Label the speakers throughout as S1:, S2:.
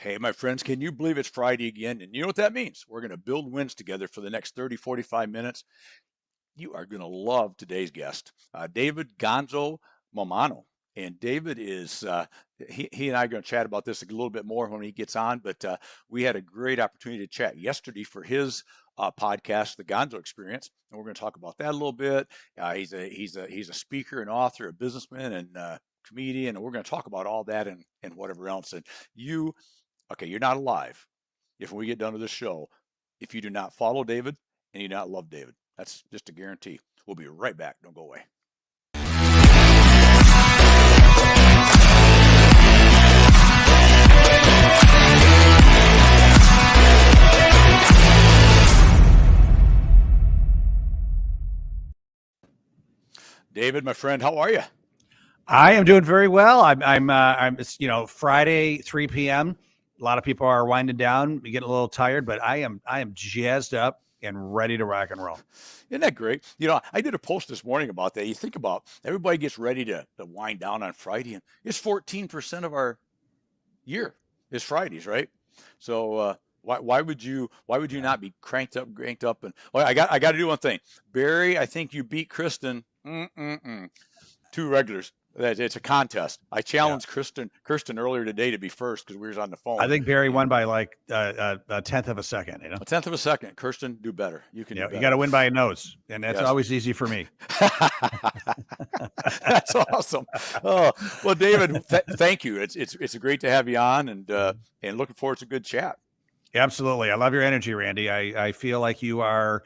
S1: Hey, my friends, can you believe it's Friday again? And you know what that means? We're going to build wins together for the next 30, 45 minutes. You are going to love today's guest, David Gonzo Mammano. And David is, he and I are going to chat about this a little bit more when he gets on, but we had a great opportunity to chat yesterday for his podcast, The Gonzo Experience. And we're going to talk about that a little bit. He's a speaker and author, a businessman and comedian. And we're going to talk about all that and whatever else. And you Okay, you're not alive if we get done with this show if you do not follow David and you do not love David. That's just a guarantee. We'll be right back. Don't go away. David, my friend, how are you?
S2: I am doing very well. It's Friday, 3 p.m. A lot of people are winding down, getting a little tired, but I am jazzed up and ready to rock and roll.
S1: Isn't that great? I did a post this morning about that. You think about everybody gets ready to wind down on Friday, and it's 14% of our year is Fridays, right? So why would you not be cranked up and I got to do one thing. Barry, I think you beat Kristen. Two regulars. It's a contest. I challenged Kirsten earlier today to be first because we was on the phone.
S2: I think Barry won by like a tenth of a second.
S1: A tenth of a second. Kirsten, do better. You can.
S2: You got to win by a nose, and that's always easy for me.
S1: That's awesome. Oh well, David, thank you. It's great to have you on, and looking forward to a good chat.
S2: Absolutely, I love your energy, Randy. I feel like you are.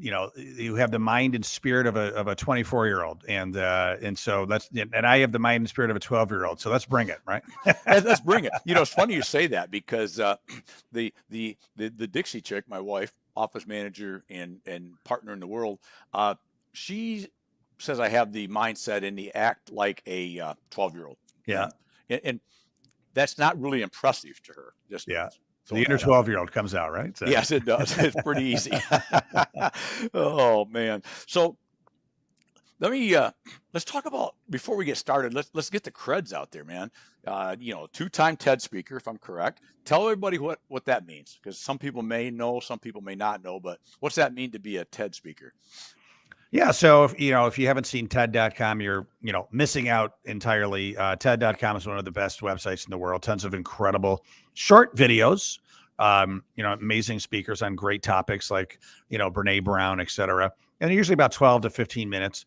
S2: You have the mind and spirit of a 24-year-old, and so and I have the mind and spirit of a 12-year-old. So let's bring it, right?
S1: Let's bring it. It's funny you say that because the Dixie chick, my wife, office manager and partner in the world, she says I have the mindset and the act like a 12-year-old.
S2: Yeah,
S1: and that's not really impressive to her. Just
S2: So the inner 12-year-old comes out, right? So.
S1: Yes, it does. It's pretty easy. Oh man. So let's talk about before we get started. Let's get the creds out there, man. Two-time TED speaker, if I'm correct. Tell everybody what that means, because some people may know, some people may not know. But what's that mean to be a TED speaker?
S2: Yeah. So if you haven't seen TED.com, you're missing out entirely. TED.com is one of the best websites in the world. Tons of incredible short videos. Amazing speakers on great topics like Brene Brown, et cetera. And they're usually about 12 to 15 minutes.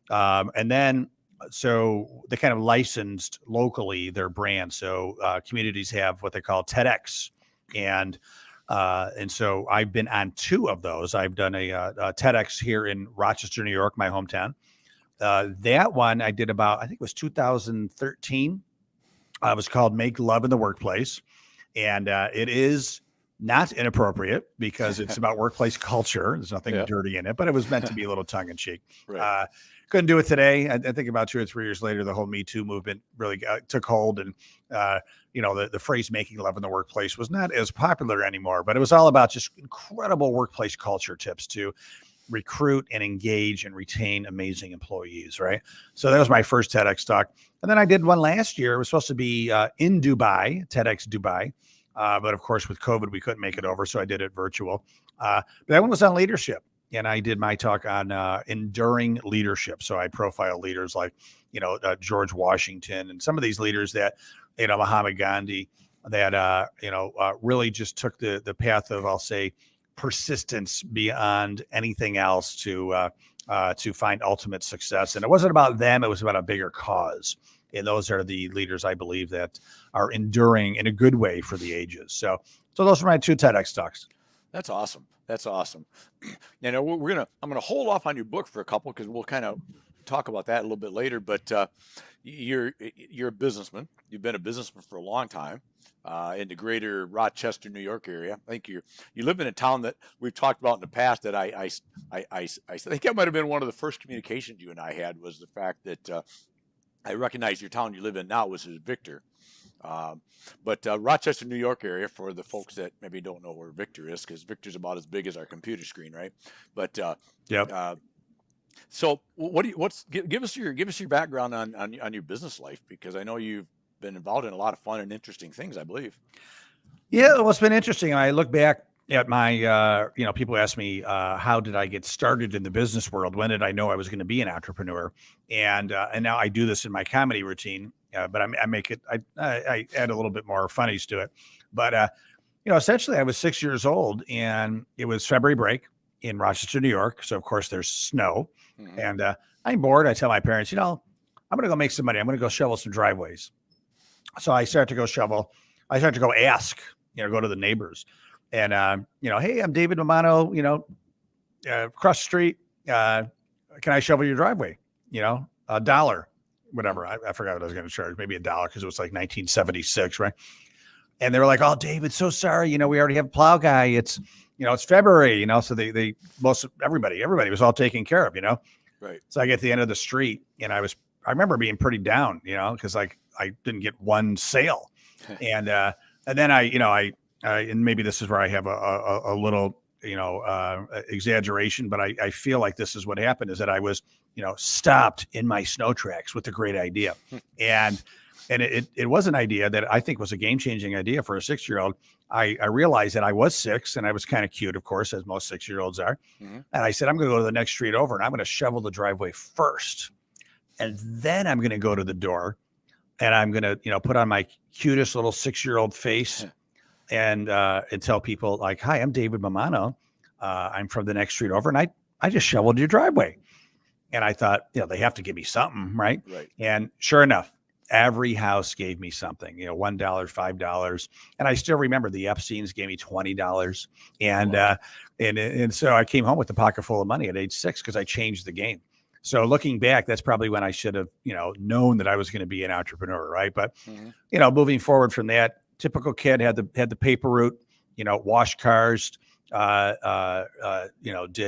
S2: And then so they kind of licensed locally their brand. So communities have what they call TEDx, and so I've been on two of those. I've done a TEDx here in Rochester, New York, my hometown. That one I did about, I think it was 2013. It was called Make Love in the Workplace. And it is not inappropriate because it's about workplace culture. There's nothing dirty in it, but it was meant to be a little tongue in cheek.
S1: Right.
S2: Couldn't do it today. I think about 2 or 3 years later, the whole Me Too movement really took hold, and the phrase "making love in the workplace" was not as popular anymore. But it was all about just incredible workplace culture tips to recruit and engage and retain amazing employees. Right. So that was my first TEDx talk, and then I did one last year. It was supposed to be in Dubai, TEDx Dubai, but of course with COVID we couldn't make it over, so I did it virtual. But that one was on leadership. And I did my talk on enduring leadership. So I profile leaders like, George Washington and some of these leaders that, Muhammad Gandhi, that, really just took the path of, I'll say, persistence beyond anything else to find ultimate success. And it wasn't about them. It was about a bigger cause. And those are the leaders, I believe, that are enduring in a good way for the ages. So those are my two TEDx talks.
S1: That's awesome. That's awesome. I'm gonna hold off on your book for a couple because we'll kind of talk about that a little bit later. But you're a businessman. You've been a businessman for a long time in the greater Rochester, New York area. I think you live in a town that we've talked about in the past. That I think that might have been one of the first communications you and I had, was the fact that I recognize your town you live in now was Victor. But Rochester, New York area, for the folks that maybe don't know where Victor is, because Victor's about as big as our computer screen, right? But so give us your background on your business life, because I know you've been involved in a lot of fun and interesting things, I believe.
S2: Yeah, well, it's been interesting. I look back at my, people ask me, how did I get started in the business world? When did I know I was going to be an entrepreneur? And now I do this in my comedy routine, but I make it, I add a little bit more funnies to it. But, essentially I was 6 years old and it was February break in Rochester, New York. So of course there's snow
S1: Hmm.
S2: and, I'm bored. I tell my parents, I'm going to go make some money. I'm going to go shovel some driveways. So I start to go shovel. I start to go ask, go to the neighbors and, hey, I'm David Mammano, across the street. Can I shovel your driveway? $1, whatever. I forgot what I was going to charge, maybe $1 because it was like 1976, right? And they were like, "Oh, David, so sorry. We already have a plow guy. It's February. So they most everybody was all taken care of.
S1: Right.
S2: So I get to the end of the street, and I remember being pretty down, because like I didn't get one sale, and then and maybe this is where I have a little exaggeration, but I feel like this is what happened is that I was stopped in my snow tracks with a great idea, and it was an idea that I think was a game changing idea for a 6-year-old. I realized that I was 6 and I was kind of cute, of course, as most 6-year-olds are.
S1: Hmm.
S2: And I said, I'm going to go to the next street over and I'm going to shovel the driveway first. And then I'm going to go to the door and I'm going to, put on my cutest little 6-year-old face and tell people like, hi, I'm David Mammano. I'm from the next street over and I just shoveled your driveway. And I thought, they have to give me something, right?
S1: Right.
S2: And sure enough, every house gave me something, $1, $5. And I still remember the Epsteins gave me $20. And,
S1: Wow.
S2: and so I came home with a pocket full of money at age 6 because I changed the game. So looking back, that's probably when I should have, known that I was going to be an entrepreneur. Right. But,
S1: Hmm.
S2: moving forward from that, typical kid had the paper route, washed cars, did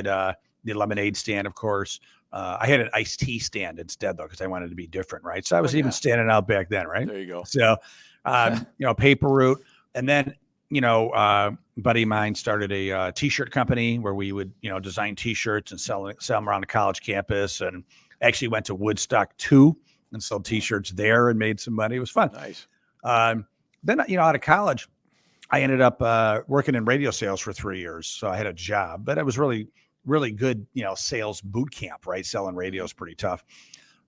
S2: the lemonade stand, of course. I had an iced tea stand instead, though, because I wanted to be different, right? So I
S1: Oh,
S2: was even
S1: yeah.
S2: standing out back then, right?
S1: There you go.
S2: So, paper route. And then, buddy of mine started a t-shirt company where we would, design t-shirts and sell them around the college campus. And actually went to Woodstock too and sold t-shirts there and made some money. It was fun.
S1: Nice.
S2: Then, out of college, I ended up working in radio sales for 3 years. So I had a job, but it was really, really good, sales boot camp, right? Selling radio is pretty tough.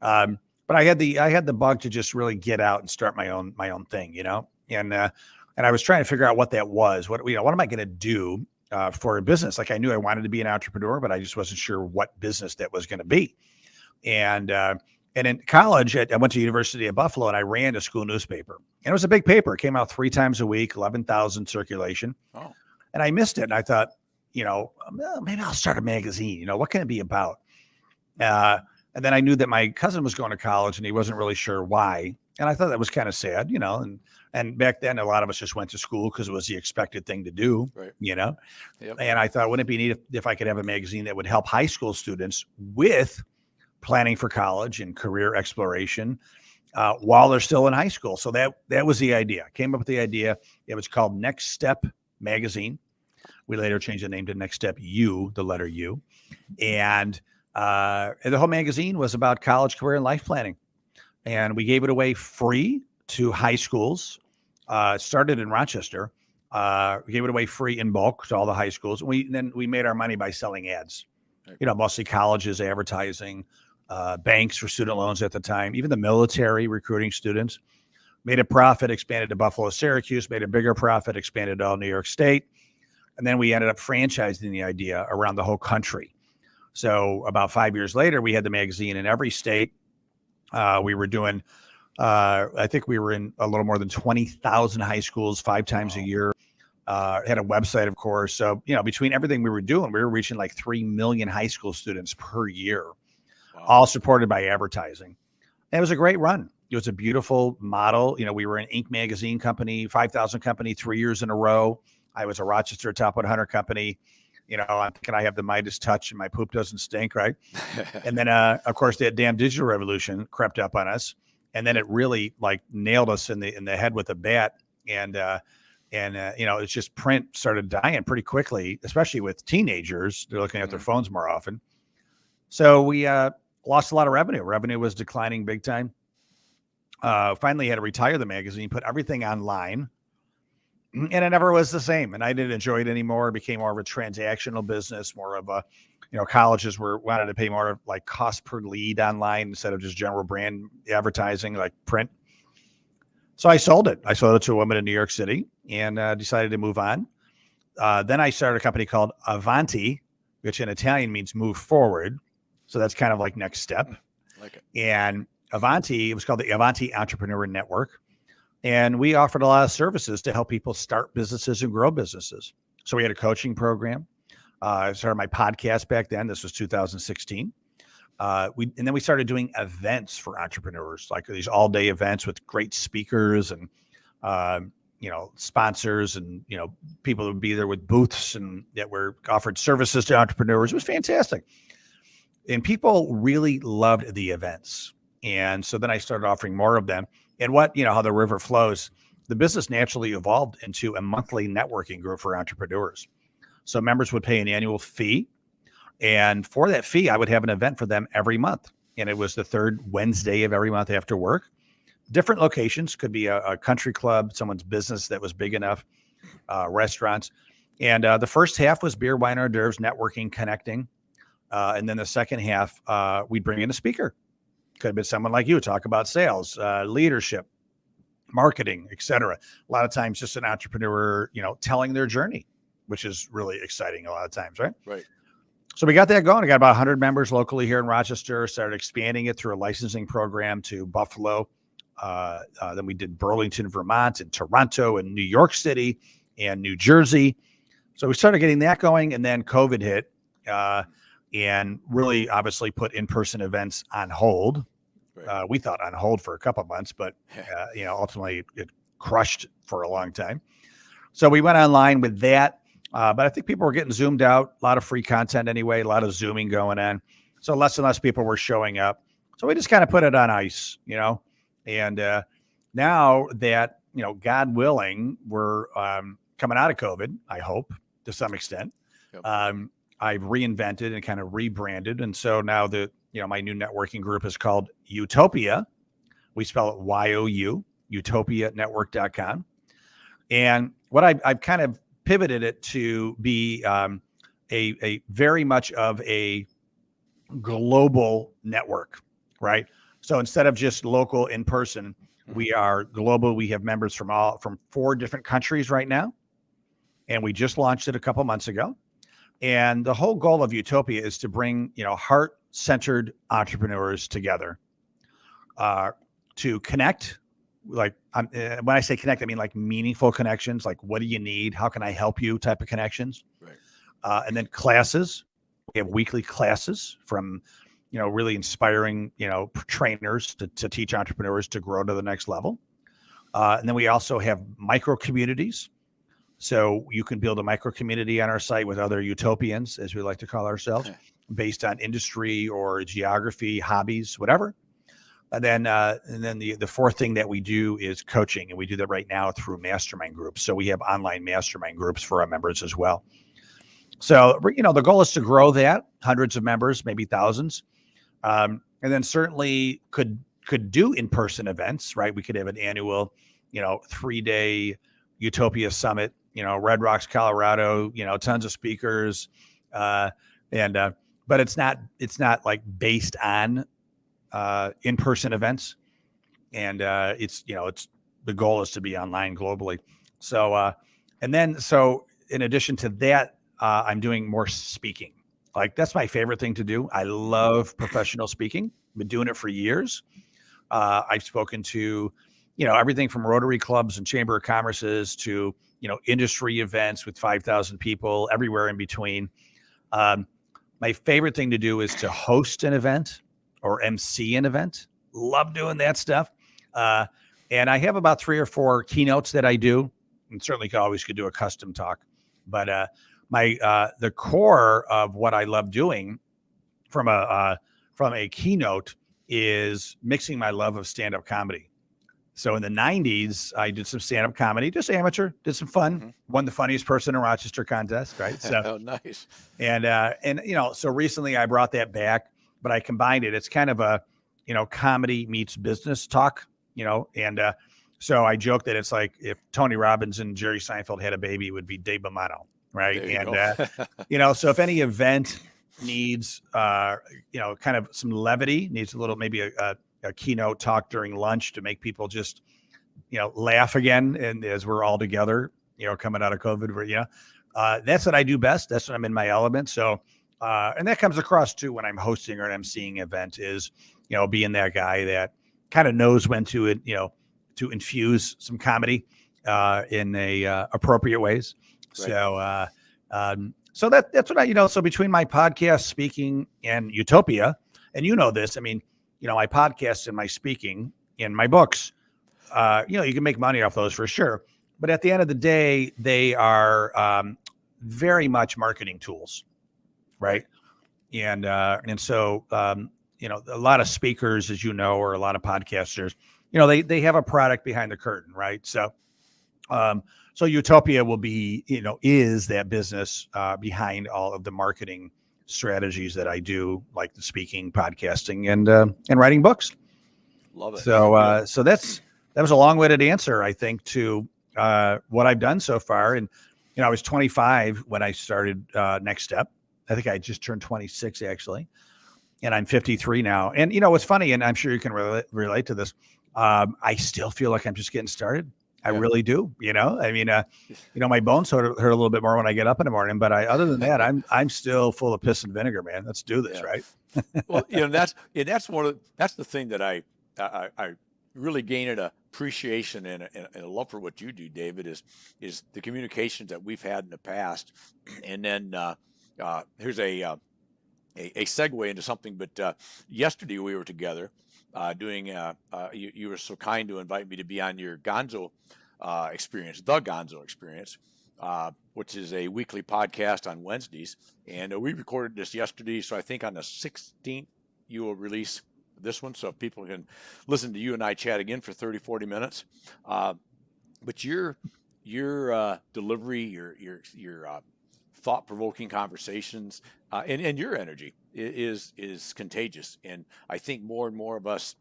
S2: But I had the bug to just really get out and start my own thing, and I was trying to figure out what that was. What am I going to do for a business? Like I knew I wanted to be an entrepreneur, but I just wasn't sure what business that was going to be. And in college, I went to University of Buffalo and I ran a school newspaper. And it was a big paper. It came out 3 times a week, 11,000 circulation.
S1: Oh.
S2: And I missed it. And I thought, maybe I'll start a magazine. What can it be about? And then I knew that my cousin was going to college and he wasn't really sure why. And I thought that was kind of sad, and back then a lot of us just went to school because it was the expected thing to do,
S1: Right.
S2: Yep.
S1: Yep.
S2: And I thought, wouldn't it be neat if I could have a magazine that would help high school students with planning for college and career exploration while they're still in high school. So that was the idea. I came up with the idea. It was called Next Step Magazine. We later changed the name to Next Step U, the letter U. And the whole magazine was about college, career, and life planning. And we gave it away free to high schools. Started in Rochester. We gave it away free in bulk to all the high schools. Then we made our money by selling ads.
S1: Right.
S2: Mostly colleges, advertising, banks for student loans at the time, even the military recruiting students. Made a profit, expanded to Buffalo, Syracuse, made a bigger profit, expanded to all New York State. And then we ended up franchising the idea around the whole country. So about 5 years later, we had the magazine in every state. We were doing, I think we were in a little more than 20,000 high schools 5 times a year. Had a website, of course. So, between everything we were doing, we were reaching like 3 million high school students per year, all supported by advertising. And it was a great run. It was a beautiful model. We were an Inc. magazine company, 5,000 company, 3 years in a row. I was a Rochester Top 100 company. I'm thinking I have the Midas touch and my poop doesn't stink, right? And then, of course, that damn digital revolution crept up on us. And then it really like nailed us in the head with a bat. And it's just print started dying pretty quickly, especially with teenagers. They're looking at their phones more often. So we lost a lot of revenue. Revenue was declining big time. Finally had to retire the magazine, put everything online, and it never was the same. And I didn't enjoy it anymore. It became more of a transactional business, more of a, colleges were wanted to pay more like cost per lead online instead of just general brand advertising like print. So I sold it. I sold it to a woman in New York City and decided to move on. Then I started a company called Avanti, which in Italian means move forward. So that's kind of like next step.
S1: Like it.
S2: And Avanti, it was called the Avanti Entrepreneur Network. And we offered a lot of services to help people start businesses and grow businesses. So we had a coaching program. I started my podcast back then. This was 2016. And then we started doing events for entrepreneurs, like these all-day events with great speakers and sponsors and people would be there with booths and that were offered services to entrepreneurs. It was fantastic, and people really loved the events. And so then I started offering more of them. And how the river flows, the business naturally evolved into a monthly networking group for entrepreneurs. So members would pay an annual fee. And for that fee, I would have an event for them every month. And it was the third Wednesday of every month after work. Different locations, could be a country club, someone's business that was big enough, restaurants. And the first half was beer, wine, hors d'oeuvres, networking, connecting. And then the second half, we'd bring in a speaker. Could have been someone like you, talk about sales, leadership, marketing, etc. A lot of times just an entrepreneur, telling their journey, which is really exciting a lot of times, right?
S1: Right.
S2: So we got that going. I got about 100 members locally here in Rochester, started expanding it through a licensing program to Buffalo. Then we did Burlington, Vermont, and Toronto, and New York City, and New Jersey. So we started getting that going, and then COVID hit. And really obviously put in-person events on hold. Right. We thought on hold for a couple of months, but ultimately it crushed for a long time. So we went online with that. But I think people were getting zoomed out, a lot of free content anyway, a lot of Zooming going on. So less and less people were showing up. So we just kind of put it on ice, and now that, God willing, we're coming out of COVID, I hope, to some extent. Yep. I've reinvented and kind of rebranded. And so now my new networking group is called Utopia. We spell it Y-O-U, utopianetwork.com. And what I've kind of pivoted it to be a very much of a global network, right? So instead of just local in person, we are global. We have members from 4 different countries right now. And we just launched it a couple months ago. And the whole goal of Utopia is to bring, heart-centered entrepreneurs together to connect. Like when I say connect, I mean like meaningful connections. Like, what do you need? How can I help you? Type of connections. Right. And then classes. We have weekly classes from, really inspiring, trainers to teach entrepreneurs to grow to the next level. And then we also have micro communities. So you can build a micro community on our site with other utopians, as we like to call ourselves, based on industry or geography, hobbies, whatever. And then the fourth thing that we do is coaching, and we do that right now through mastermind groups. So we have online mastermind groups for our members as well. So the goal is to grow that, hundreds of members, maybe thousands, and then certainly could do in-person events, right? We could have an annual, 3-day Utopia Summit. Red Rocks, Colorado, tons of speakers. But it's not like based on in-person events. And it's the goal is to be online globally. So, in addition to that, I'm doing more speaking. Like, that's my favorite thing to do. I love professional speaking. I've been doing it for years. I've spoken to, everything from Rotary clubs and Chamber of Commerces to, industry events with 5,000 people, everywhere in between. My favorite thing to do is to host an event or MC an event. Love doing that stuff. And I have about 3 or 4 keynotes that I do, and certainly could do a custom talk. But the core of what I love doing from a keynote is mixing my love of stand-up comedy. So in the 90s, I did some stand-up comedy, just amateur, did some fun, won the funniest person in Rochester contest, right? So
S1: oh, nice.
S2: And so recently I brought that back, but I combined it. It's kind of a, comedy meets business talk And so I joke that it's like if Tony Robbins and Jerry Seinfeld had a baby, it would be Dave Mammano, right?
S1: There you
S2: And
S1: go.
S2: so if any event needs kind of some levity, needs a little maybe a keynote talk during lunch to make people just laugh again, and as we're all together, coming out of COVID, where that's what I do best. That's when I'm in my element. So, and that comes across too when I'm hosting or an emceeing event is, being that guy that kind of knows when to, to infuse some comedy in a appropriate ways.
S1: Right.
S2: So that's what so between my podcast, speaking, and Utopia, and this, I mean, my podcast and my speaking and my books, you can make money off those for sure. But at the end of the day, they are very much marketing tools, right?
S1: Right.
S2: And so a lot of speakers, as or a lot of podcasters, they have a product behind the curtain, right? So Utopia will be, is that business behind all of the marketing strategies that I do, like the speaking, podcasting, and writing books.
S1: Love it.
S2: So that was a long-winded answer, I think, to what I've done so far. And I was 25 when I started Next Step. I think I just turned 26 actually, and I'm 53 now. And what's funny, and I'm sure you can relate to this. I still feel like I'm just getting started. I
S1: Yeah.
S2: really do. I mean, my bones hurt a little bit more when I get up in the morning, but other than that, I'm still full of piss and vinegar, man. Let's do this,
S1: Yeah.
S2: right?
S1: Well, that's the thing that I really gained an appreciation and a love for what you do, David, is the communications that we've had in the past, and then here's a segue into something. But yesterday we were together doing. You were so kind to invite me to be on your Gonzo experience, the Gonzo experience, which is a weekly podcast on Wednesdays. And we recorded this yesterday, so I think on the 16th you will release this one, so people can listen to you and I chat again for 30, 40 minutes. But your delivery, your thought-provoking conversations, and your energy is contagious. And I think more and more of us,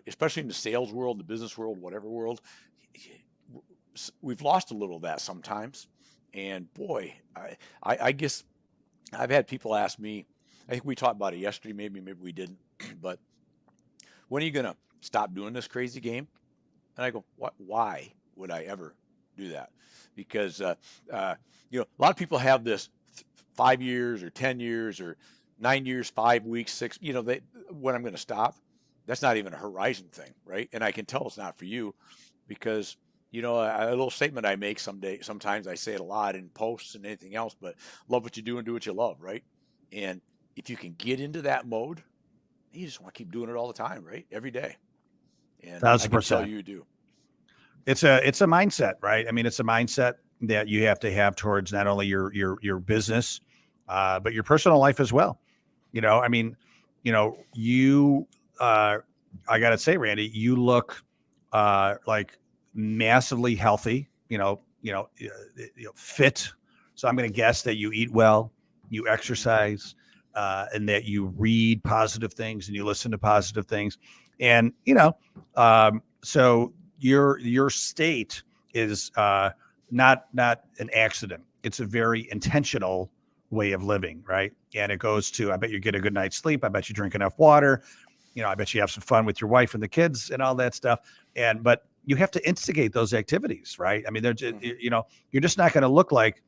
S1: especially in the sales world, the business world, whatever world, we've lost a little of that sometimes. And boy, I guess I've had people ask me. I think we talked about it yesterday. Maybe we didn't. But when are you gonna stop doing this crazy game? And I go, what? Why would I ever do that? Because a lot of people have this 5 years or 10 years or 9 years, 5 weeks, six. They when I'm going to stop. That's not even a horizon thing, right? And I can tell it's not for you because a little statement I make sometimes I say it a lot in posts and anything else, but love what you do and do what you love, right? And if you can get into that mode, you just want to keep doing it all the time, right? Every day. And I
S2: Thousand
S1: can tell
S2: percent.
S1: you do.
S2: It's a mindset, right? I mean, it's a mindset that you have to have towards not only your business, but your personal life as well. I mean, you I gotta say, Randy, you look like massively healthy. Fit. So I'm going to guess that you eat well, you exercise, and that you read positive things and you listen to positive things, and so your state is not an accident. It's a very intentional way of living, right? And it goes to, I bet you get a good night's sleep. I bet you drink enough water. I bet you have some fun with your wife and the kids and all that stuff. But you have to instigate those activities, right? I mean, they're just, you're just not going to look like,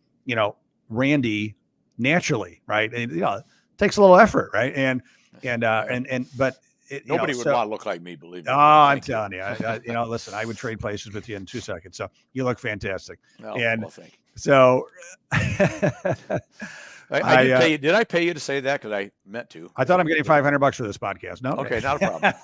S2: Randy naturally, right? And, it takes a little effort, right? But
S1: Nobody would
S2: so,
S1: want to look like me, believe
S2: oh,
S1: me, David.
S2: I'm
S1: Thank you.
S2: telling you, listen, I would trade places with you in 2 seconds. So you look fantastic.
S1: Oh,
S2: And
S1: well, thank you.
S2: so
S1: I did pay you. Did I pay you to say that? Because I meant to.
S2: I thought I'm getting $500 for this podcast. No,
S1: Okay, not a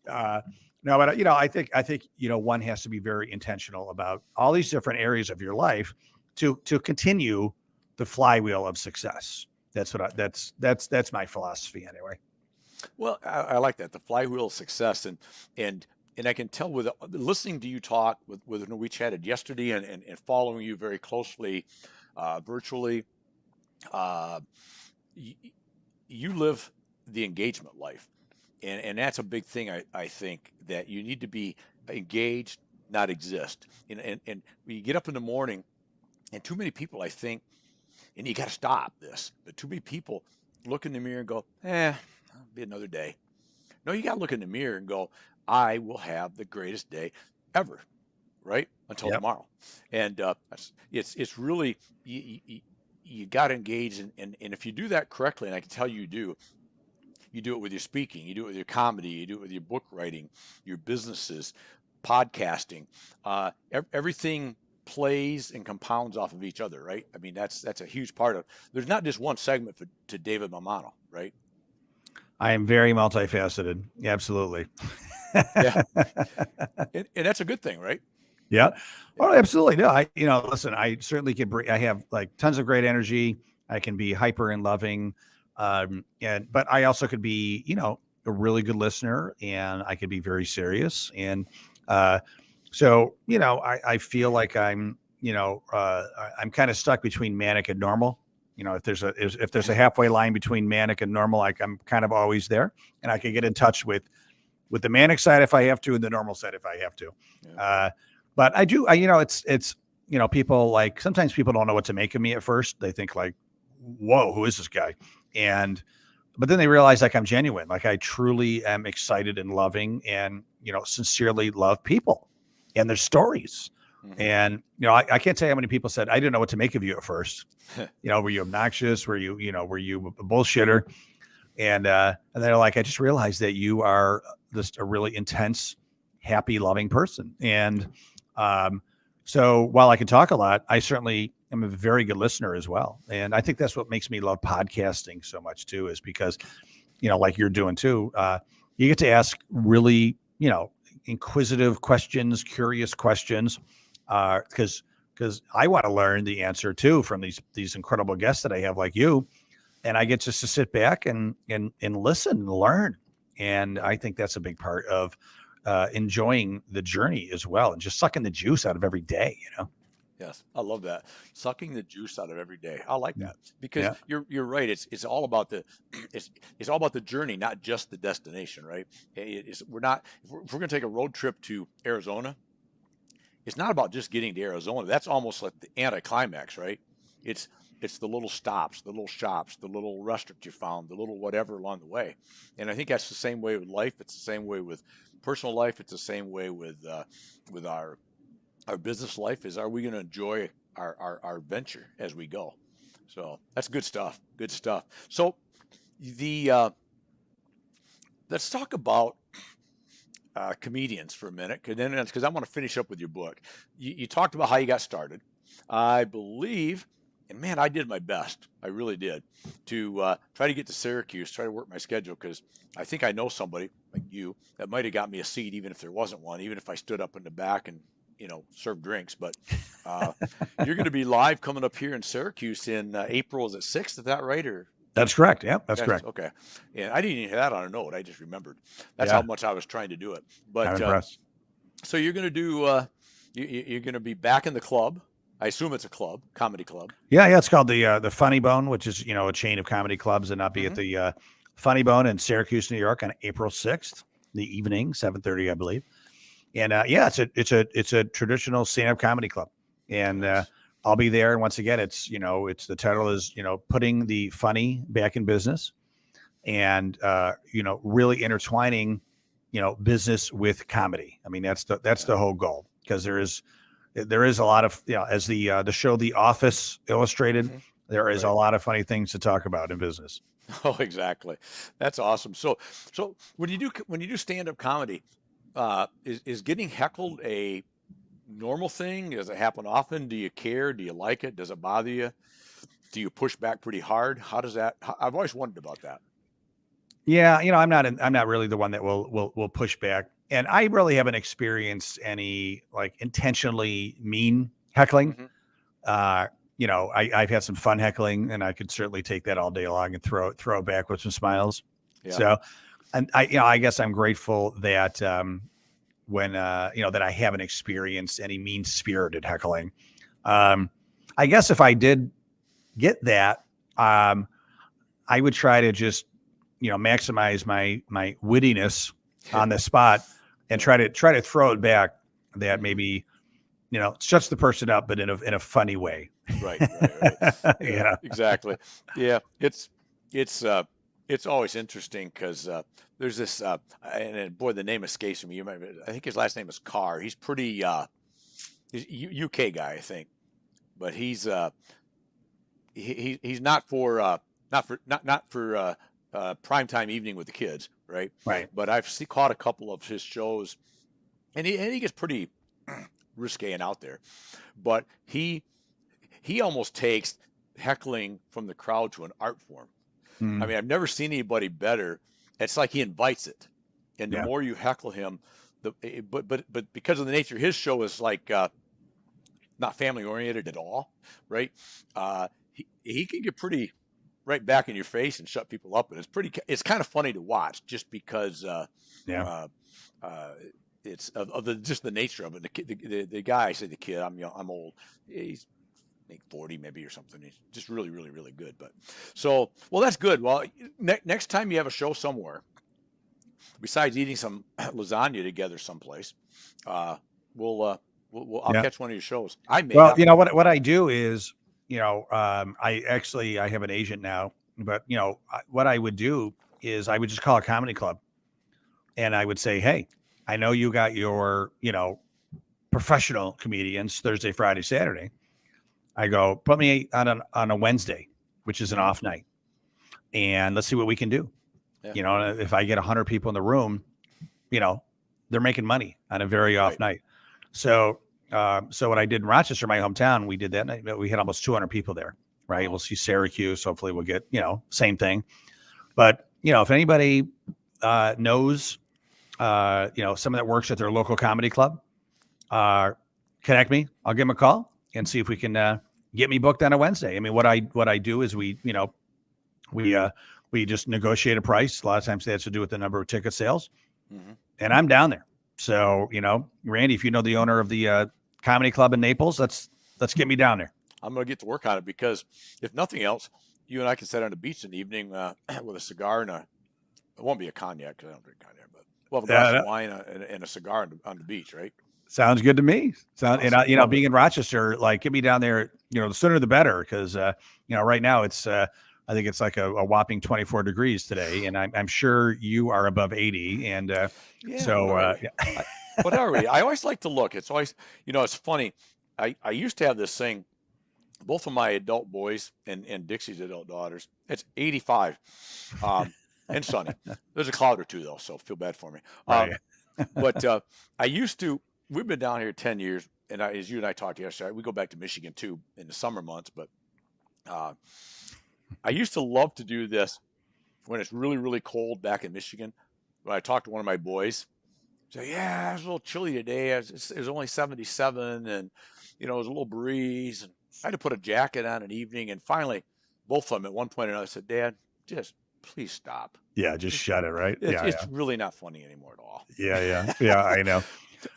S1: problem.
S2: no, but I think one has to be very intentional about all these different areas of your life to continue the flywheel of success. That's my philosophy anyway.
S1: Well, I like that, the flywheel of success, and I can tell with listening to you talk with we chatted yesterday and following you very closely virtually. Uh, you, you live the engagement life, and that's a big thing. I think that you need to be engaged, not exist. And when you get up in the morning, and too many people, I think, and you got to stop this, but too many people look in the mirror and go, it'll be another day. No, you got to look in the mirror and go, I will have the greatest day ever, right? Until
S2: Yep.
S1: tomorrow. And it's really, you got to engage. And if you do that correctly, and I can tell you do it with your speaking, you do it with your comedy, you do it with your book writing, your businesses, podcasting, everything plays and compounds off of each other, right? I mean, that's a huge part of. There's not just one segment to David Mammano, right?
S2: I am very multifaceted. Absolutely.
S1: Yeah, and that's a good thing, right?
S2: Yeah.
S1: Yeah.
S2: Oh, absolutely. No, listen, I certainly can bring, I have like tons of great energy. I can be hyper and loving. But I also could be, a really good listener, and I could be very serious. And, I feel like I'm kind of stuck between manic and normal. If there's a halfway line between manic and normal, like I'm kind of always there, and I can get in touch with the manic side if I have to, and the normal side if I have to.
S1: Yeah.
S2: But I do, it's people, like, sometimes people don't know what to make of me at first. They think like, whoa, who is this guy? But then they realize, like, I'm genuine. Like, I truly am excited and loving, and, sincerely love people and their stories.
S1: Mhm.
S2: And, I can't tell you how many people said, I didn't know what to make of you at first. Were you obnoxious? Were you a bullshitter? And they're like, I just realized that you are just a really intense, happy, loving person. And so while I can talk a lot, I certainly am a very good listener as well. And I think that's what makes me love podcasting so much too, is because, like you're doing too, you get to ask really, inquisitive questions, curious questions, because I want to learn the answer too from these incredible guests that I have, like you. And I get just to sit back and listen and learn. And I think that's a big part of enjoying the journey as well, and just sucking the juice out of every day.
S1: Yes, I love that. Sucking the juice out of every day. I like
S2: Mm.
S1: that because
S2: Yeah,
S1: you're right. It's all about the it's all about the journey, not just the destination, right? We're not if we're going to take a road trip to Arizona, it's not about just getting to Arizona. That's almost like the anticlimax, right? It's it's the little stops, the little shops, the little restaurant you found, the little whatever along the way. And I think that's the same way with life. It's the same way with personal life. It's the same way with our business life. Is, are we going to enjoy our venture as we go? So that's good stuff. Good stuff. So the let's talk about comedians for a minute, because I want to finish up with your book. You talked about how you got started. I believe, and man, I did my best. I really did to try to get to Syracuse, try to work my schedule, because I think I know somebody like you that might have got me a seat, even if there wasn't one, even if I stood up in the back and served drinks. But uh, you're going to be live coming up here in Syracuse in April. Is it 6th? Is that right? Or
S2: that's correct. Yeah, that's
S1: yes,
S2: correct.
S1: okay. And I didn't even have that on a note. I just remembered. That's how
S2: Yeah,
S1: much I was trying to do it.
S2: I'm
S1: But
S2: impressed.
S1: so you're going to do, you're going to be back in the club. I assume it's a club, comedy club.
S2: Yeah, yeah. It's called the Funny Bone, which is a chain of comedy clubs, and I'll be at
S1: Hmm.
S2: the Funny Bone in Syracuse, New York, on April 6th, the evening, 7:30, I believe. And yeah, it's a traditional stand-up comedy club, and
S1: Nice.
S2: I'll be there. And once again, it's the title is putting the funny back in business, and really intertwining business with comedy. I mean, that's
S1: Yeah.
S2: the whole goal, because there is a lot of, as the show The Office illustrated,
S1: Hmm.
S2: there is a
S1: Right.
S2: lot of funny things to talk about in business.
S1: Oh, exactly. That's awesome. So when you do stand-up comedy, is getting heckled a normal thing? Does it happen often? Do you care? Do you like it? Does it bother you? Do you push back pretty hard? How does that? I've always wondered about that.
S2: Yeah, I'm not really the one that will push back, and I really haven't experienced any, like, intentionally mean heckling.
S1: Hmm.
S2: Uh, I've had some fun heckling, and I could certainly take that all day long and throw it back with some smiles.
S1: Yeah.
S2: So, and I guess I'm grateful that when that I haven't experienced any mean spirited heckling. Um, I guess if I did get that, I would try to just maximize my wittiness
S1: Yeah.
S2: on the spot and
S1: Yeah.
S2: try to throw it back that
S1: Hmm.
S2: maybe, shuts the person up, but in a funny way.
S1: Right. Right. Right. Yeah.
S2: Yeah.
S1: Exactly. Yeah. It's it's always interesting because there's this and boy, the name escapes me. You might, I think his last name is Carr. He's pretty he's UK guy, I think, but he's not for not for primetime evening with the kids, right?
S2: Right.
S1: But caught a couple of his shows, and he gets pretty risque and out there. But he almost takes heckling from the crowd to an art form. I
S2: Mm,
S1: mean, I've never seen anybody better. It's like he invites it, and the
S2: yeah.
S1: more you heckle him, but because of the nature of his show is like not family oriented at all, right? He can get pretty right back in your face and shut people up, and it's kind of funny to watch just because
S2: Yeah.
S1: uh, uh, it's of the just the nature of it. The guy, I say the kid, I'm young, I'm old. He's I think 40 maybe or something. He's just really, really, really good. But so, well, that's good. Well, next time you have a show somewhere, besides eating some lasagna together someplace, uh, we'll, I'll
S2: Yeah.
S1: catch one of your shows. I may
S2: Well,
S1: not.
S2: what I do is, I have an agent now, but what I would do is I would just call a comedy club and I would say, hey, I know you got your, professional comedians Thursday, Friday, Saturday. I go, put me on a Wednesday, which is an
S1: Mhm.
S2: off night, and let's see what we can do.
S1: Yeah,
S2: If I get 100 people in the room, you know, they're making money on a very off
S1: right.
S2: night. So, so what I did in Rochester, my hometown, we did that night. We had almost 200 people there. Right.
S1: Wow.
S2: We'll see Syracuse. Hopefully, we'll get same thing. But if anybody knows, someone that works at their local comedy club, uh, connect me. I'll give them a call and see if we can get me booked on a Wednesday. I mean, what I do is we just negotiate a price. A lot of times that has to do with the number of ticket sales,
S1: Hmm.
S2: and I'm down there. So Randy, if you know the owner of the comedy club in Naples, let's get me down there.
S1: I'm going to get to work on it because if nothing else, you and I can sit on the beach in the evening with a cigar and it won't be a cognac because I don't drink cognac, but we'll have a glass of
S2: That
S1: wine and a cigar on the beach, right?
S2: sounds good to me. And
S1: Awesome. Love it.
S2: being in Rochester, like get me down there. The sooner the better, because right now it's I think it's like a whopping 24 degrees today, and I'm sure you are above 80, and
S1: Yeah. What
S2: so
S1: are we?
S2: yeah.
S1: I, what are we? I always like to look. It's always, it's funny. I used to have this thing, both of my adult boys and Dixie's adult daughters. It's 85 um, and sunny. There's a cloud or two, though, so feel bad for me.
S2: Right.
S1: But I used to, we've been down here 10 years, and as you and I talked yesterday, we go back to Michigan too in the summer months, but uh, I used to love to do this when it's really, really cold back in Michigan. When I talked to one of my boys, say, yeah, it was a little chilly today. It was only 77, and it was a little breeze, and I had to put a jacket on an evening. And finally, both of them at one point or another said, "Dad, just please stop.
S2: Yeah, just
S1: Just
S2: shut it, right?
S1: it's
S2: Yeah,
S1: it's
S2: yeah.
S1: really not funny anymore at all."
S2: Yeah, yeah. Yeah, I know.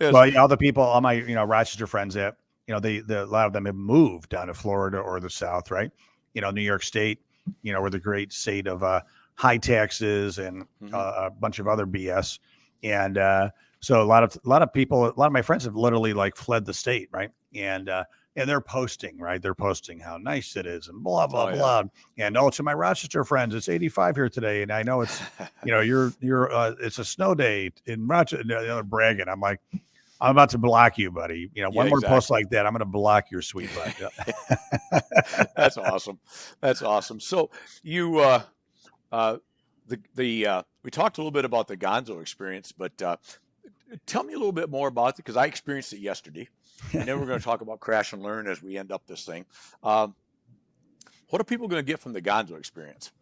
S1: It's,
S2: Well, all the people, all my, Rochester friends that, a lot of them have moved down to Florida or the South, right? New York State, we're the great state of high taxes and
S1: mhm.
S2: a bunch of other BS. And so a lot of people, a lot of my friends have literally like fled the state, right? And they're posting, right? They're posting how nice it is and blah, blah,
S1: Oh yeah.
S2: blah. And to my Rochester friends, it's 85 here today. And I know it's, you're it's a snow day in Rochester. They're bragging. I'm like, I'm about to block you, buddy.
S1: Yeah,
S2: One more post
S1: exactly.
S2: like that, I'm going to block your sweet butt.
S1: That's awesome. That's awesome. So you uh we talked a little bit about the Gonzo experience, but tell me a little bit more about it because I experienced it yesterday, and then we're going to talk about crash and learn as we end up this thing. Um, what are people going to get from the Gonzo experience?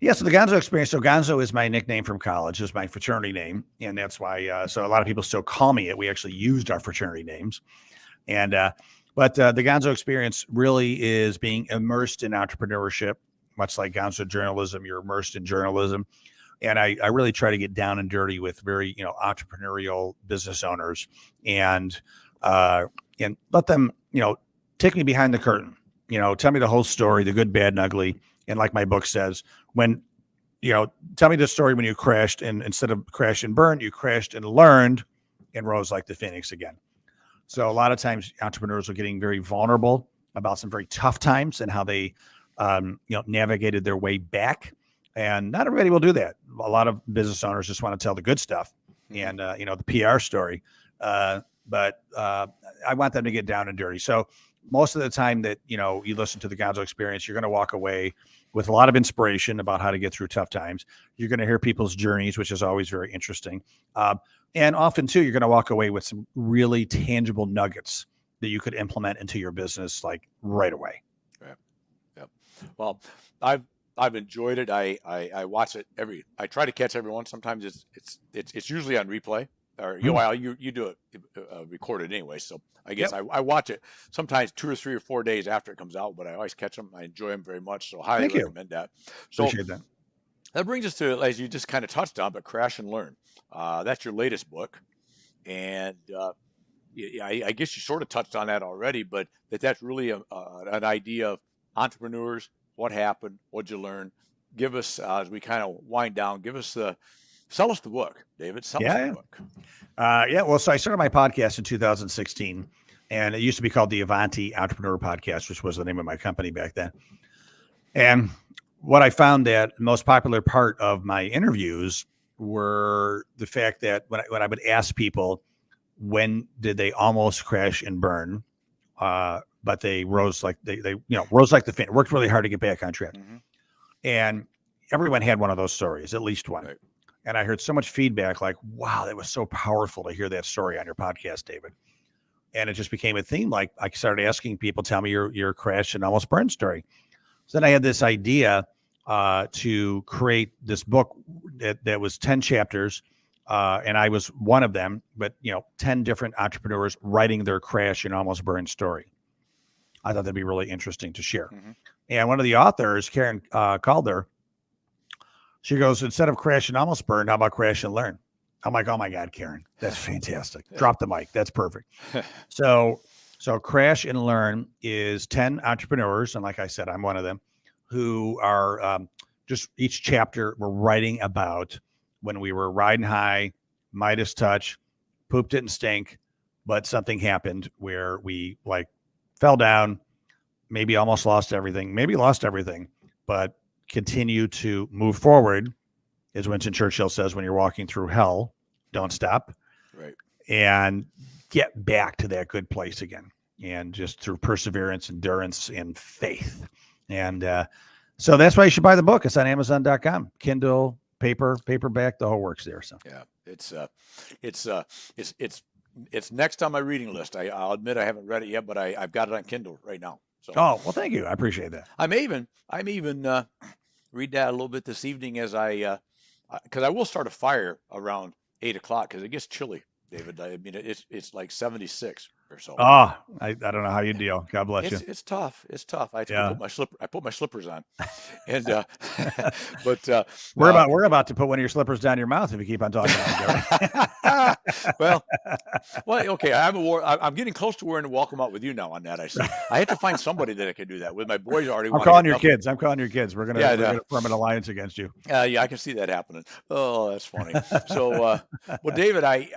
S2: Yeah, so the Gonzo experience. So Gonzo is my nickname from college, is my fraternity name, and that's why. So a lot of people still call me it. We actually used our fraternity names, and but the Gonzo experience really is being immersed in entrepreneurship, much like Gonzo journalism. You're immersed in journalism, and I really try to get down and dirty with very entrepreneurial business owners, and and let them take me behind the curtain. Tell me the whole story, the good, bad, and ugly. And like my book says, when tell me the story when you crashed, and instead of crash and burn, you crashed and learned and rose like the phoenix again. So a
S1: Nice.
S2: lot of times entrepreneurs are getting very vulnerable about some very tough times and how they, navigated their way back. And not everybody will do that. A lot of business owners just want to tell the good stuff
S1: Hmm.
S2: and, the PR story. But I want them to get down and dirty. So most of the time that, you listen to the Gonzo Experience, you're going to walk away with a lot of inspiration about how to get through tough times. You're going to hear people's journeys, which is always very interesting. And often too, you're going to walk away with some really tangible nuggets that you could implement into your business like right away.
S1: Right. Yep. Well, I've I've enjoyed it. I watch it I try to catch everyone. Sometimes it's usually on replay, or
S2: Mm.
S1: you do it recorded anyway. So I guess
S2: Yep.
S1: I watch it sometimes 2 or 3 or 4 days after it comes out. But I always catch them. I enjoy them very much. So highly
S2: Thank you.
S1: recommend that. So
S2: Appreciate that.
S1: that brings us to, as you just kind of touched on, but Crash and Learn. That's your latest book, and yeah, I guess you sort of touched on that already, but that's really an idea of entrepreneurs. What happened? What'd you learn? Give us, as we kind of wind down, sell us the book, David. Sell us the
S2: Yeah.
S1: book.
S2: Yeah. Well, so I started my podcast in 2016, and it used to be called the Avanti Entrepreneur Podcast, which was the name of my company back then. And what I found that the most popular part of my interviews were the fact that when I would ask people, when did they almost crash and burn? But they rose like they rose like the fin, worked really hard to get back on track.
S1: Hmm.
S2: And everyone had one of those stories, at least one.
S1: Right.
S2: And I heard so much feedback like, wow, that was so powerful to hear that story on your podcast, David. And it just became a theme. Like I started asking people, tell me your crash and almost burn story. So then I had this idea to create this book that was 10 chapters. And I was one of them, but 10 different entrepreneurs writing their crash and almost burn story. I thought that'd be really interesting to share.
S1: Hmm.
S2: And one of the authors, Karen Calder, she goes, instead of crash and almost burn, how about crash and learn? I'm like, oh my God, Karen, that's fantastic. Drop the mic. That's perfect. So, so Crash and Learn is 10 entrepreneurs. And like I said, I'm one of them who are just each chapter we're writing about when we were riding high, Midas touch, poop didn't stink, but something happened where we like fell down, maybe almost lost everything, maybe lost everything, but continue to move forward. As Winston Churchill says, when you're walking through hell, don't stop
S1: Right.
S2: and get back to that good place again. And just through perseverance, endurance, and faith. And so that's why you should buy the book. It's on Amazon.com, Kindle, paperback, the whole works there. So,
S1: Yeah. It's it's next on my reading list. I'll admit I haven't read it yet, but I've got it on Kindle right now. So
S2: oh, well, thank you. I appreciate that.
S1: I may even read that a little bit this evening as because I will start a fire around 8 o'clock because it gets chilly, David. I mean, it's like 76 or so.
S2: Oh, I don't know how you deal. God bless you.
S1: It's tough. It's tough. I have to go
S2: Yeah.
S1: put my slippers on, and but
S2: We're about to put one of your slippers down your mouth if you keep on talking about it.
S1: well, okay. I'm getting close to wearing a welcome out with you now on that. I see. I have to find somebody that I can do that with. My boys already
S2: I'm
S1: want to
S2: calling
S1: get
S2: your
S1: nothing.
S2: kids. I'm calling your kids. We're
S1: Yeah,
S2: gonna form an alliance against you.
S1: yeah, I can see that happening. Oh, that's funny. So, well, David, man,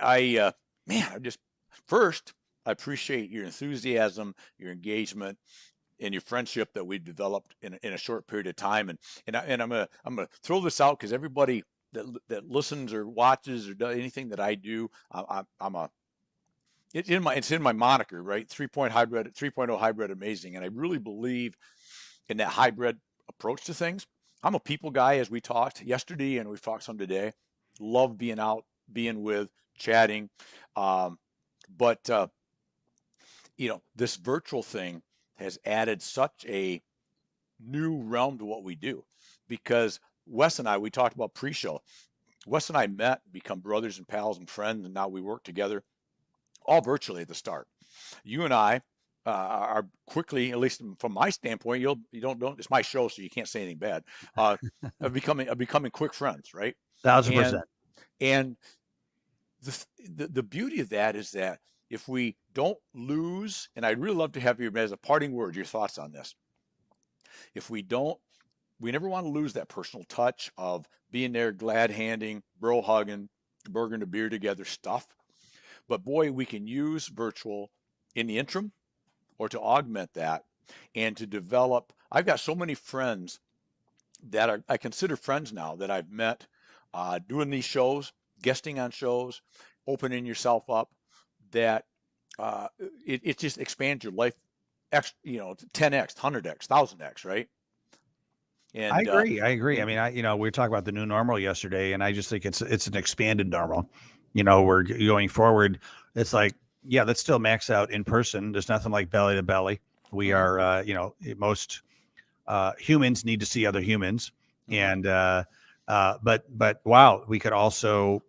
S1: I just first I appreciate your enthusiasm, your engagement, and your friendship that we've developed in a short period of time. And I'm gonna throw this out because everybody that listens or watches or does anything that I do, I'm a it's in my moniker, right? 3.0 hybrid amazing. And I really believe in that hybrid approach to things. I'm a people guy, as we talked yesterday, and we've talked some today. Love being out, being with, chatting. Um, but this virtual thing has added such a new realm to what we do because Wes and I, we talked about pre-show. Wes and I met, become brothers and pals and friends, and now we work together all virtually at the start. You and I are quickly, at least from my standpoint, you don't. It's my show, so you can't say anything bad. Becoming quick friends, right?
S2: 1,000%.
S1: And the beauty of that is that if we don't lose, and I'd really love to have you as a parting word, your thoughts on this. If we don't we never want to lose that personal touch of being there, glad handing, bro hugging, burgering a beer together stuff. But boy, we can use virtual in the interim or to augment that and to develop. I've got so many friends that I consider friends now that I've met doing these shows, guesting on shows, opening yourself up. That it just expands your life, 10x, 100x, 1000x, right?
S2: I
S1: And
S2: agree. I agree. I
S1: and
S2: mean, we were talking about the new normal yesterday, and I just think it's an expanded normal. We're going forward. It's like, yeah, let's still max out in person. There's nothing like belly to belly. We
S1: mhm,
S2: are, most humans need to see other humans,
S1: mhm,
S2: and but wow, we could also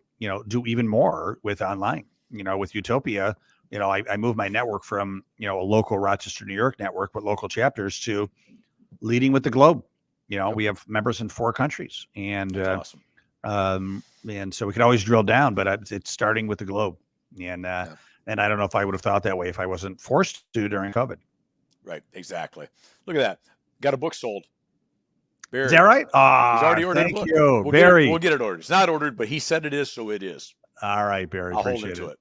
S2: do even more with online. With Utopia, I moved my network from a local Rochester, New York network with local chapters to leading with the globe.
S1: yep,
S2: We have members in 4 countries,
S1: that's awesome.
S2: and so we could always drill down, but it's starting with the globe, and uh,
S1: Yeah,
S2: and I don't know if I would have thought that way if I wasn't forced to during COVID.
S1: right, exactly. Look at that. Got a book sold.
S2: Is that
S1: Barry,
S2: right?
S1: he's
S2: Ah,
S1: already ordered a
S2: thank
S1: book.
S2: you,
S1: We'll get it. We'll
S2: Barry.
S1: get it ordered. It's not ordered, but he said it is, so it is.
S2: All right, Barry.
S1: I'll hold him
S2: Appreciate
S1: to
S2: it.
S1: it.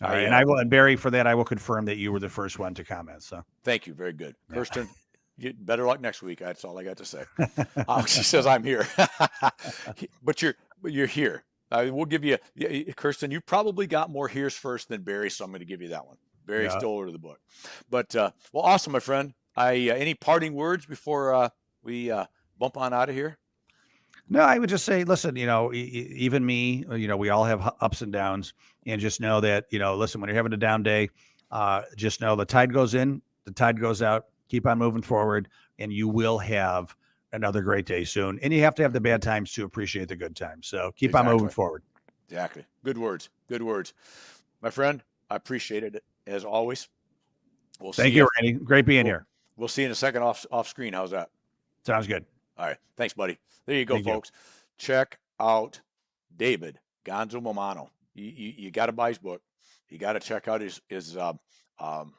S2: All
S1: I
S2: right, and I will, and Barry, for that, I will confirm that you were the first one to comment. So,
S1: thank you. Very good,
S2: yeah.
S1: Kirsten. Better luck next week. That's all I got to say. She says I'm here, but you're here. We'll give you, Kirsten. You probably got more here's first than Barry, so I'm going to give you that one. Barry
S2: Yeah.
S1: still ordered the book, but well, awesome, my friend. I any parting words before we bump on out of here?
S2: No, I would just say, listen, even me, we all have ups and downs, and just know that, listen, when you're having a down day, just know the tide goes in, the tide goes out. Keep on moving forward, and you will have another great day soon. And you have to have the bad times to appreciate the good times. So keep on moving
S1: Exactly,
S2: forward.
S1: exactly. Good words. Good words, my friend. I appreciated it as always. We'll see
S2: Thank
S1: you.
S2: you, Randy. Great being
S1: We'll,
S2: here.
S1: we'll see you in a second off screen. How's that?
S2: Sounds good.
S1: All right. Thanks, buddy. There you go,
S2: Thank you.
S1: folks. Check out David Gonzo Mammano. You got to buy his book. You got to check out his um,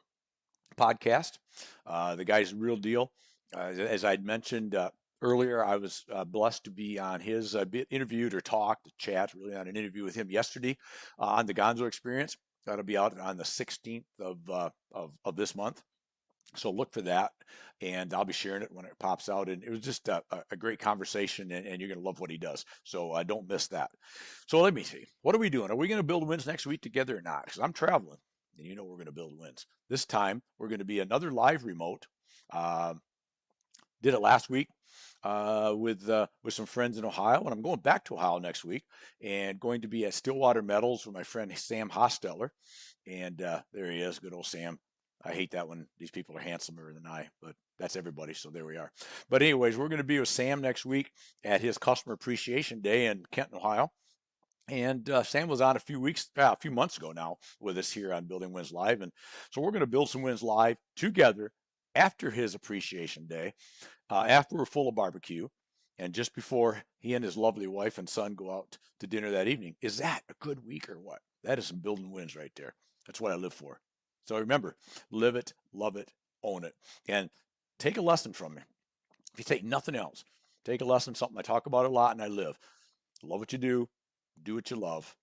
S1: podcast. The guy's the real deal. As I'd mentioned earlier, I was blessed to be on his interviewed or talked, chat, really on an interview with him yesterday on the Gonzo Experience. That'll be out on the 16th of this month. So look for that, and I'll be sharing it when it pops out. And it was just a great conversation, and you're going to love what he does. So don't miss that. So let me see. What are we doing? Are we going to build wins next week together or not? Because I'm traveling, and we're going to build wins. This time, we're going to be another live remote. Uh, did it last week with some friends in Ohio, and I'm going back to Ohio next week, and going to be at Stillwater Metals with my friend Sam Hosteller. And there he is, good old Sam. I hate that when these people are handsomer than I, but that's everybody. So there we are. But anyways, we're going to be with Sam next week at his Customer Appreciation Day in Kenton, Ohio. And Sam was on a few months ago now with us here on Building Wins Live. And so we're going to build some wins live together after his Appreciation Day, after we're full of barbecue, and just before he and his lovely wife and son go out to dinner that evening. Is that a good week or what? That is some building wins right there. That's what I live for. So remember, live it, love it, own it, and take a lesson from me. If you take nothing else, take a lesson, something I talk about a lot and I live. Love what you do what you love,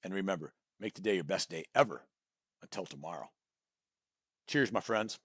S1: and remember, make today your best day ever until tomorrow. Cheers, my friends.